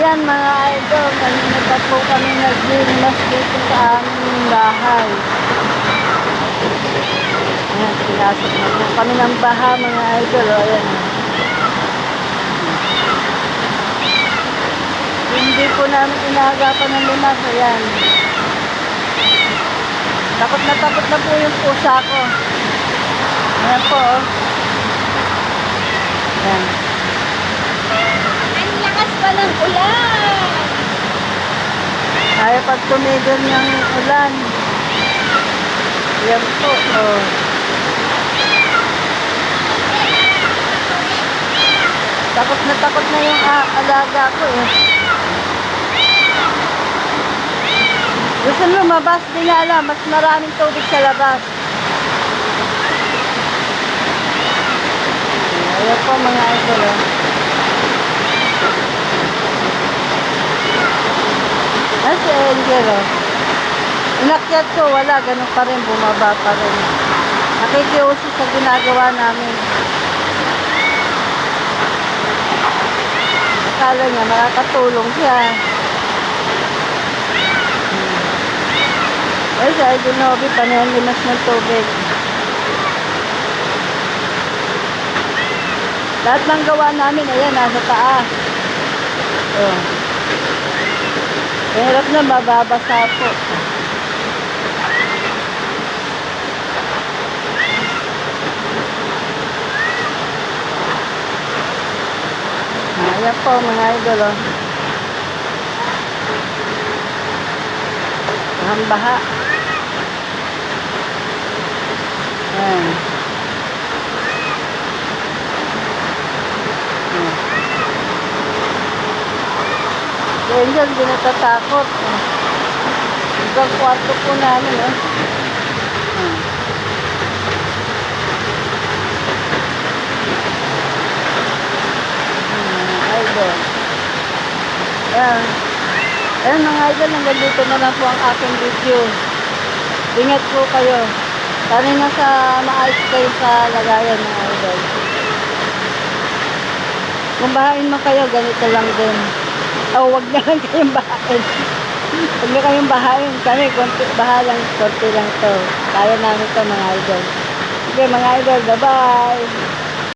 Ayan mga idol, kanina pa po kami naglimas dito sa aming bahay. Ayan, pinasok na po kami ng baha mga idol. O, ayan. Hindi po namin inaagapan ng limas. Ayan. Takot na po yung pusa ko. Ayan po. Oh. Ayan. Ang lakas pa ng ulan! Ayaw pag tumigil ng ulan. Ayan po. Oh. Takot na yung alaga ko eh. Gusto lumabas, di nga alam, mas maraming tubig sa labas. Ayan po mga idol. Oh. Si Angel, oh. Inakyat ko, wala, ganun pa rin, bumaba pa rin. Nakikiuso sa ginagawa namin. Akala niya, makakatulong siya. Ay, sa Idol Novi, panalimas ng tubig. Lahat ng gawa namin, ayan, nasa taas. Oh. Hirap na, mababasa po. Ayan po mga idol. Oh. Baha. Ayan. Ayan dyan, di natatakot. Hanggang kwarto po namin. Oh. Idol. Ayan. Ayan mga idol, hanggang dito na lang po ang aking video. Ingat po kayo. Sana nasa maayos kayo sa lagayan mga idol. Kung bahain mo kayo, ganito lang din. O, wag na lang kayong bahain. Wag na kayong bahain. Kami, baha lang, konti lang to. Kaya namin to mga idol. Okay mga idol, bye-bye.